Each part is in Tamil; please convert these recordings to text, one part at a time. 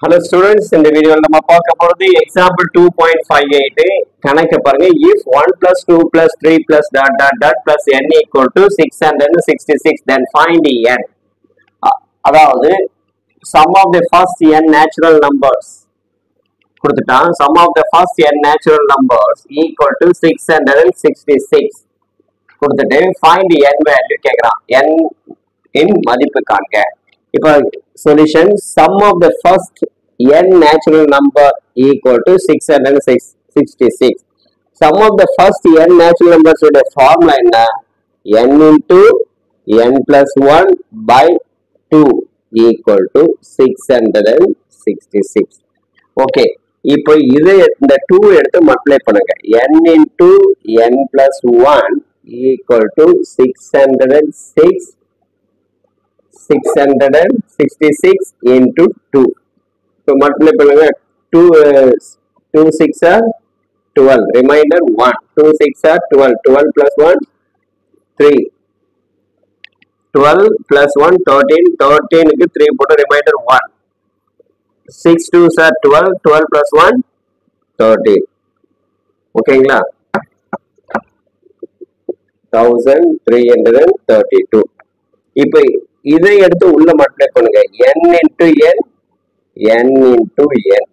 Hello students, in the video நம்ம பார்க்க போறது example 2.58 கணக்கு பாருங்க. If 1 plus 2 plus 3 plus dot dot dot plus n equal to 666, then find n. அதாவது sum of the first n natural numbers கொடுத்துட்டான். Sum of the first n natural numbers equal to 666 கொடுத்துட்டு find n value கேக்குறான். n இன் மதிப்பு காண்க. இப்போ solution, sum of the first n natural number equal to 666. Sum of the first n natural numbers உடைய formula என்ன? n into n plus 1 by 2 equal to 666. Okay, இப்போ இது இந்த 2 எடுத்து multiply பண்ணுங்க. n into n plus 1 equal to 666 into 2. So multiply பண்ணுங்க. 2 6 are 12. Remainder 1. 2 6 are 12. 12 plus 1 3. 12 plus 1 13. 13 க்கு 3 போட்டு remainder 1. 6 2s are 12. 12 plus 1 13. ஓகேங்களா? 1332. இப்போ இதை எடுத்து உள்ள மல்டிப்ளை பண்ணுங்க. n into n into n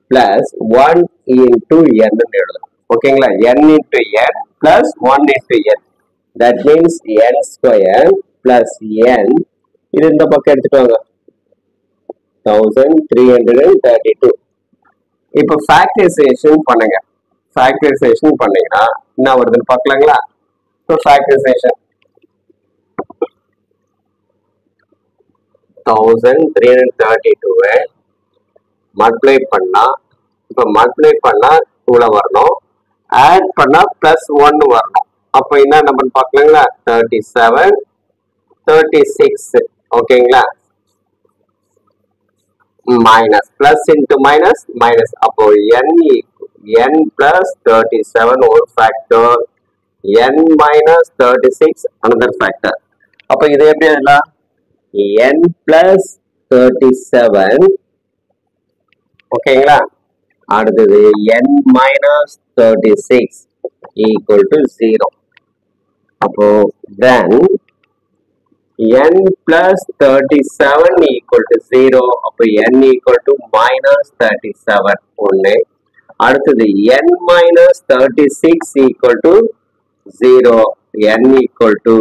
plus 1 into n ன்னு எழுதணும். ஓகேங்களா? n into n plus 1 into n. That means n square plus n. இது இந்த பக்கம் எடுத்துட்டு வாங்க. 1332. இப்போ ஃபேக்டரைசேஷன் பண்ணுங்க. ஃபேக்டரைசேஷன் பண்ணீங்கன்னா என்ன வருதுன்னு பார்க்கலாங்களா? இப்போ ஃபேக்டரைசேஷன் 1332 மல்டிப்ளை பண்ணா, இப்போ மல்டிப்ளை பண்ணா 2 வரணும், ஆட் பண்ணா பிளஸ் 1 வரணும். அப்போ என்ன நம்பர் பார்க்கலாங்களா? 37 36. ஓகேங்களா? Minus plus into minus minus. அப்போ n பிளஸ் 37 ஒரு factor, n minus 36 another factor. அப்போ இது எப்படி எழுதலாம்? n plus 37. ஓகேங்களா? அடுத்தது n minus 36 equal to 0. அப்போ then n plus 37 equal to 0. அப்போ n equal to minus 37 ஒன்று. அடுத்தது n minus 36 equal to 0. n equal to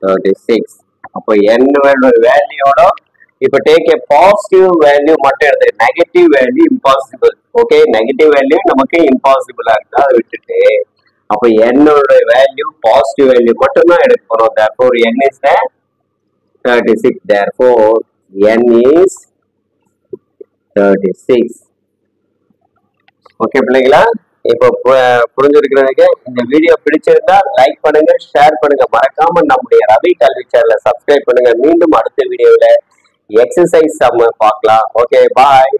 36. அப்போ n வேல்யூயோட இப்போ டேக் ஏ பாசிட்டிவ் வேல்யூ மட்டும் எடுத்து, negative value impossible. Okay, negative value நமக்கு இம்பாசிபிளா இருக்கு, அதை விட்டுட்டு அப்போ என்னோட வேல்யூ பாசிட்டிவ் வேல்யூ மட்டும் தான் எடுக்க போறோம். therefore n is 36. therefore n is 36. Okay பிள்ளைங்களா? இப்போ புரிஞ்சிருக்கிறதுக்கு இந்த வீடியோ பிடிச்சிருந்தா லைக் பண்ணுங்க, ஷேர் பண்ணுங்க, மறக்காம நம்முடைய ரவி கல்வி சேனலை சப்ஸ்கிரைப் பண்ணுங்க. மீண்டும் அடுத்த வீடியோவில் எக்ஸசைஸ் சம்ம பார்க்கலாம். ஓகே, பாய்.